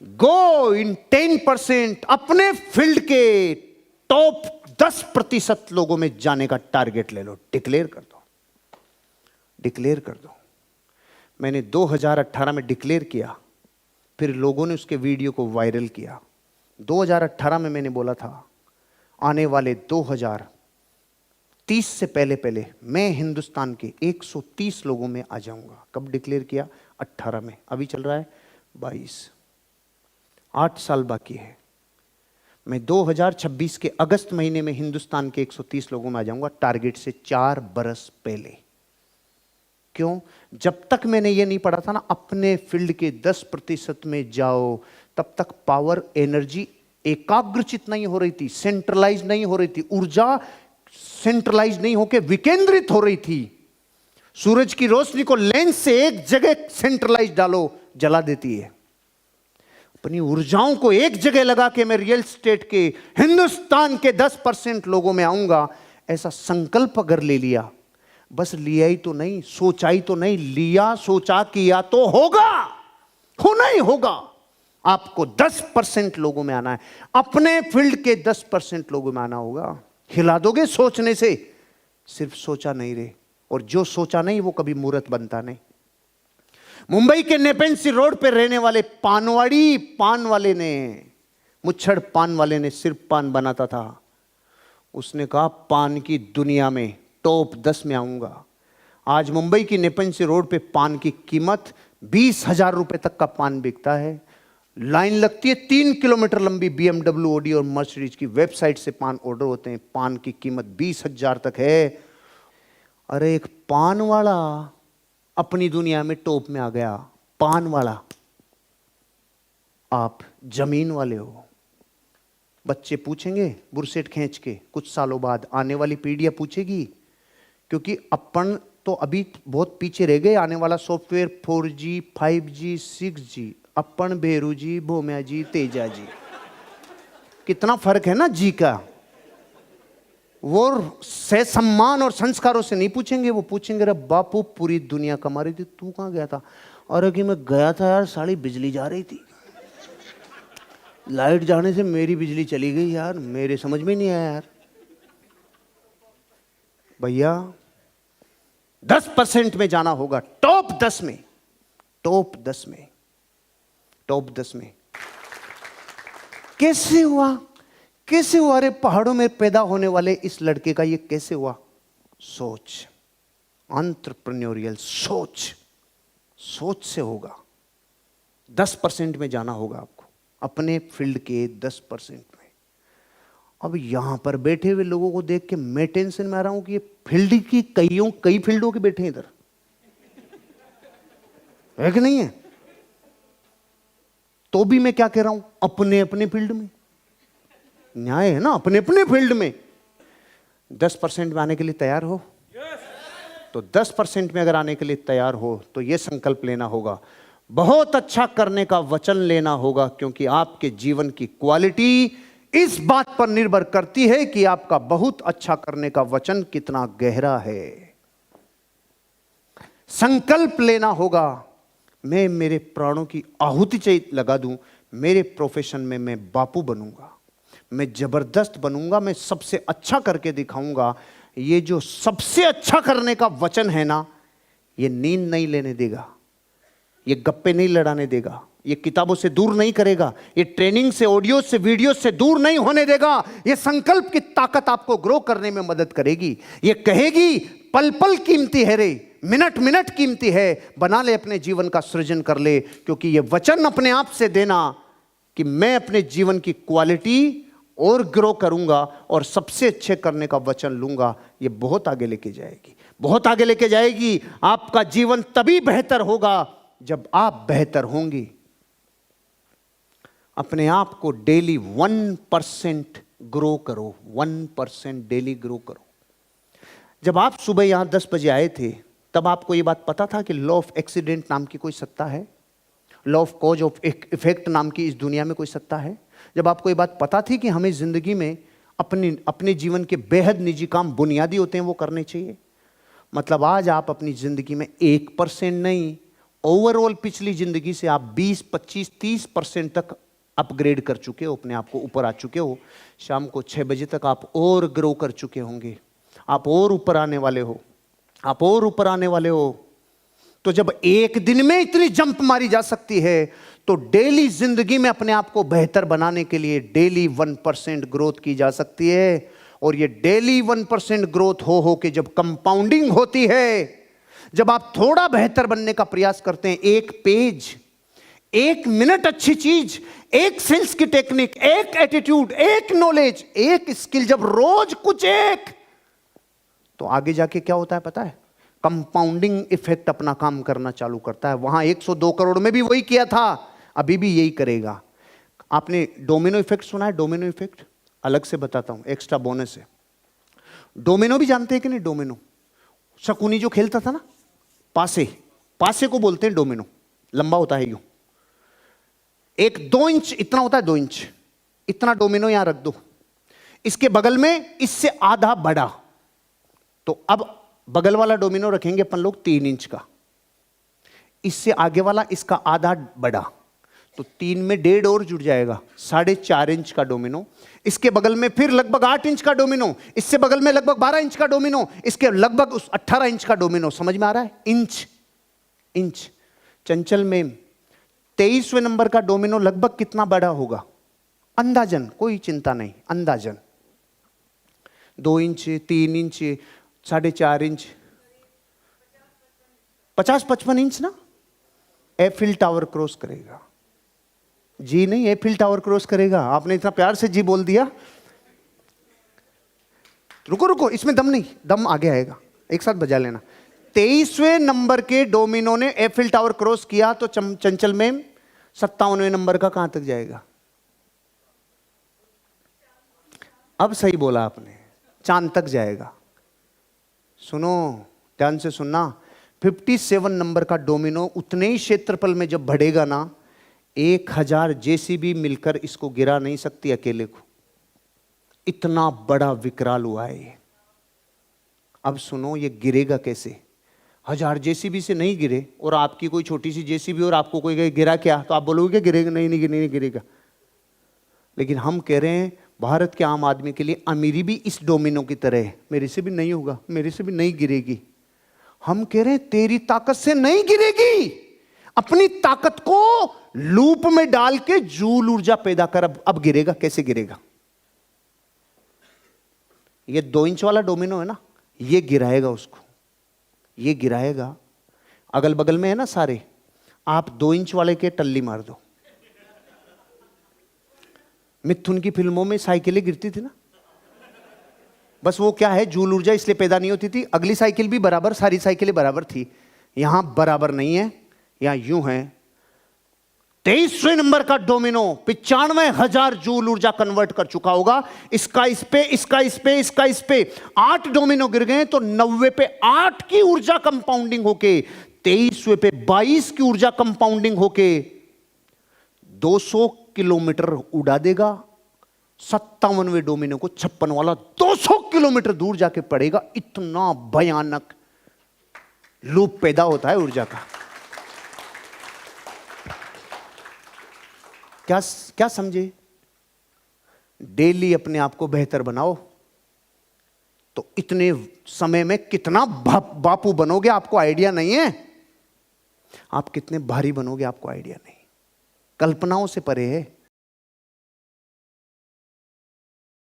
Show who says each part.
Speaker 1: गो इन 10%, अपने फील्ड के टॉप 10% लोगों में जाने का टारगेट ले लो, डिक्लेयर कर दो, डिक्लेयर कर दो। मैंने 2018 में डिक्लेयर किया, फिर लोगों ने उसके वीडियो को वायरल किया। 2018 में मैंने बोला था आने वाले 2030 से पहले पहले मैं हिंदुस्तान के 130 लोगों में आ जाऊंगा। कब डिक्लेयर किया? 18 में। अभी चल रहा है 22, 8 साल बाकी है। मैं 2026 के अगस्त महीने में हिंदुस्तान के 130 लोगों में आ जाऊंगा, टारगेट से 4 बरस पहले। क्यों? जब तक मैंने ये नहीं पढ़ा था ना, अपने फील्ड के 10% में जाओ, तब तक पावर एनर्जी एकाग्रचित नहीं हो रही थी, सेंट्रलाइज नहीं हो रही थी, ऊर्जा सेंट्रलाइज नहीं होकर विकेंद्रित हो रही थी। सूरज की रोशनी को लेंस से एक जगह सेंट्रलाइज डालो, जला देती है। अपनी ऊर्जाओं को एक जगह लगा के मैं रियल एस्टेट के हिंदुस्तान के 10% लोगों में आऊंगा, ऐसा संकल्प अगर ले लिया, बस लिया ही तो नहीं, सोचा ही तो नहीं, लिया, सोचा, किया तो होगा, होना ही होगा। आपको 10% लोगों में आना है, अपने फील्ड के 10% लोगों में आना होगा। हिला दोगे सोचने से? सिर्फ सोचा नहीं रे, और जो सोचा नहीं वो कभी मूर्त बनता नहीं। मुंबई के नेपेंसी रोड पे रहने वाले पानवाड़ी पान वाले ने, मुच्छड़ पान वाले ने सिर्फ पान बनाता था। उसने कहा पान की दुनिया में टॉप 10 में आऊंगा। आज मुंबई की नेपेंसी रोड पे पान की कीमत 20,000 रुपए तक का पान बिकता है। लाइन लगती है 3 किलोमीटर लंबी। BMW, ऑडी और मर्सिडीज की वेबसाइट से पान ऑर्डर होते हैं। पान की कीमत 20,000 तक है। अरे एक पान वाला अपनी दुनिया में टॉप में आ गया। पान वाला। आप जमीन वाले हो। बच्चे पूछेंगे बुरसेट खींच के, कुछ सालों बाद आने वाली पीढ़ियां पूछेगी, क्योंकि अपन तो अभी बहुत पीछे रह गए। आने वाला सॉफ्टवेयर 4G, 5G, 6G, अपन भेरू जी, भोम्या जी, तेजा जी, कितना फर्क है ना जी का। वो से सम्मान और संस्कारों से नहीं पूछेंगे, वो पूछेंगे रे बापू पूरी दुनिया कमा रही थी, तू कहाँ गया था? अरे कि मैं गया था यार, सारी बिजली जा रही थी, लाइट जाने से मेरी बिजली चली गई यार, मेरे समझ में नहीं आया यार। भैया 10% में जाना होगा, टॉप 10 में, टॉप 10 में, टॉप 10 में। कैसे हुआ? कैसे हुआ? अरे पहाड़ों में पैदा होने वाले इस लड़के का ये कैसे हुआ? सोच, एंटरप्रेन्योरियल सोच, सोच से होगा। 10% में जाना होगा आपको, अपने फील्ड के 10% में। अब यहां पर बैठे हुए लोगों को देख के मैं टेंशन में आ रहा हूं कि ये फील्ड की कई फील्डों के बैठे हैं इधर, है कि नहीं है? तो भी मैं क्या कह रहा हूं, अपने अपने फील्ड में। न्याय है ना, अपने अपने फील्ड में। 10% में आने के लिए तैयार हो? तो 10% में अगर आने के लिए तैयार हो तो यह संकल्प लेना होगा, बहुत अच्छा करने का वचन लेना होगा, क्योंकि आपके जीवन की क्वालिटी इस बात पर निर्भर करती है कि आपका बहुत अच्छा करने का वचन कितना गहरा है। संकल्प लेना होगा, मैं मेरे प्राणों की आहुति लगा दूं, मेरे प्रोफेशन में मैं बापू बनूंगा, मैं जबरदस्त बनूंगा, मैं सबसे अच्छा करके दिखाऊंगा। ये जो सबसे अच्छा करने का वचन है ना, ये नींद नहीं लेने देगा, ये गप्पे नहीं लड़ाने देगा, ये किताबों से दूर नहीं करेगा, ये ट्रेनिंग से, ऑडियो से, वीडियो से दूर नहीं होने देगा। ये संकल्प की ताकत आपको ग्रो करने में मदद करेगी। ये कहेगी पल पल कीमती है रे, मिनट मिनट कीमती है, बना ले अपने जीवन का सृजन कर ले। क्योंकि ये वचन अपने आप से देना कि मैं अपने जीवन की क्वालिटी और ग्रो करूंगा और सबसे अच्छे करने का वचन लूंगा, ये बहुत आगे लेके जाएगी, बहुत आगे लेके जाएगी। आपका जीवन तभी बेहतर होगा जब आप बेहतर होंगे। अपने आप को डेली 1% ग्रो करो, 1% डेली ग्रो करो। जब आप सुबह यहां 10 बजे आए थे, तब आपको यह बात पता था कि लॉ ऑफ एक्सीडेंट नाम की कोई सत्ता है? Law of cause of effect नाम की इस दुनिया में कोई सत्ता है? जब आपको ये बात पता थी कि हमें जिंदगी में अपने जीवन के बेहद निजी काम बुनियादी होते हैं वो करने चाहिए, मतलब आज आप अपनी जिंदगी में 1% नहीं, ओवरऑल पिछली जिंदगी से आप 20, 25, 30% तक अपग्रेड कर चुके हो, अपने आप को ऊपर आ चुके हो। शाम को 6 बजे तक आप और ग्रो कर चुके होंगे, आप और ऊपर आने वाले हो, आप और ऊपर आने वाले हो। तो जब एक दिन में इतनी जंप मारी जा सकती है, तो डेली जिंदगी में अपने आप को बेहतर बनाने के लिए डेली 1% ग्रोथ की जा सकती है। और ये डेली 1% ग्रोथ हो के जब कंपाउंडिंग होती है, जब आप थोड़ा बेहतर बनने का प्रयास करते हैं, एक पेज, 1 मिनट अच्छी चीज, एक सेल्स की टेक्निक, एक एटीट्यूड, एक नॉलेज, एक स्किल, जब रोज कुछ एक, तो आगे जाके क्या होता है पता है? कंपाउंडिंग इफेक्ट अपना काम करना चालू करता है। वहां 102 करोड़ में भी वही किया था, अभी भी यही करेगा। आपने डोमिनो इफेक्ट सुना है? डोमिनो इफेक्ट अलग से बताता हूं, एक्स्ट्रा बोनस है। डोमिनो भी जानते हैं कि नहीं? डोमिनो, शकुनी जो खेलता था ना, पासे, पासे को बोलते हैं डोमिनो। लंबा होता है यूं, एक 2 इंच इतना होता है, 2 इंच इतना डोमिनो यहां रख दो, इसके बगल में इससे आधा बड़ा, तो अब बगल वाला डोमिनो रखेंगे अपन लोग 3 इंच का, इससे आगे वाला इसका आधा बड़ा, तो 3 में 1.5 और जुड़ जाएगा, 4.5 इंच का डोमिनो। इसके बगल में फिर लगभग 8 इंच का डोमिनो, इससे बगल में लगभग 12 इंच का डोमिनो, इसके लगभग 18 इंच का डोमिनो। समझ में आ रहा है? Inch inch. चंचल में 23वें नंबर का डोमिनो लगभग कितना बड़ा होगा? अंदाजन, कोई चिंता नहीं, अंदाजन 2 इंच, 3 इंच, 4.5 इंच, 50-55 इंच ना। एफिल टावर क्रॉस करेगा। जी नहीं, एफिल टावर क्रॉस करेगा। आपने इतना प्यार से जी बोल दिया। रुको रुको, इसमें दम नहीं, दम आगे आएगा, एक साथ बजा लेना। 23वें नंबर के डोमिनो ने एफिल टावर क्रॉस किया, तो चंचल में 57वें नंबर का कहां तक जाएगा? अब सही बोला आपने, चांद तक जाएगा। सुनो, ध्यान से सुनना, 57 नंबर का डोमिनो उतने ही क्षेत्रफल में जब बढ़ेगा ना, 1000 जेसीबी मिलकर इसको गिरा नहीं सकती अकेले को। इतना बड़ा विकराल हुआ है ये। अब सुनो, ये गिरेगा कैसे? 1000 जेसीबी से नहीं गिरे, और आपकी कोई छोटी सी जेसीबी और आपको कोई कहे गिरा क्या, तो आप बोलोगे कि गिरेगा? नहीं गिरेगा। लेकिन हम कह रहे हैं भारत के आम आदमी के लिए अमीरी भी इस डोमिनो की तरह है। मेरे से भी नहीं होगा, मेरे से भी नहीं गिरेगी। हम कह रहे हैं तेरी ताकत से नहीं गिरेगी, अपनी ताकत को लूप में डाल के जूल ऊर्जा पैदा कर। अब गिरेगा, कैसे गिरेगा? ये 2 इंच वाला डोमिनो है ना, ये गिराएगा उसको, ये गिराएगा। अगल बगल में है ना सारे, आप 2 इंच वाले के टल्ली मार दो। मिथुन की फिल्मों में साइकिलें गिरती थी ना, बस वो क्या है, जूल ऊर्जा इसलिए पैदा नहीं होती थी। अगली साइकिल भी बराबर, सारी साइकिलें बराबर थी। यहां बराबर नहीं है, यहां यूं है। 23वें नंबर का डोमिनो 95,000 जूल ऊर्जा कन्वर्ट कर चुका होगा। इसका इस पे, इसका इस पे, इसका इस पे, 8 डोमिनो गिर गए तो 90 पे 8 की ऊर्जा कंपाउंडिंग होके, 23वें पे 22 की ऊर्जा कंपाउंडिंग होके 200 किलोमीटर उड़ा देगा। 57वें डोमिनो को 56 वाला 200 किलोमीटर दूर जाके पड़ेगा। इतना भयानक लूप पैदा होता है ऊर्जा का। क्या समझे? डेली अपने आप को बेहतर बनाओ, तो इतने समय में कितना बापू बनोगे आपको आइडिया नहीं है। आप कितने भारी बनोगे आपको आइडिया नहीं, कल्पनाओं से परे है।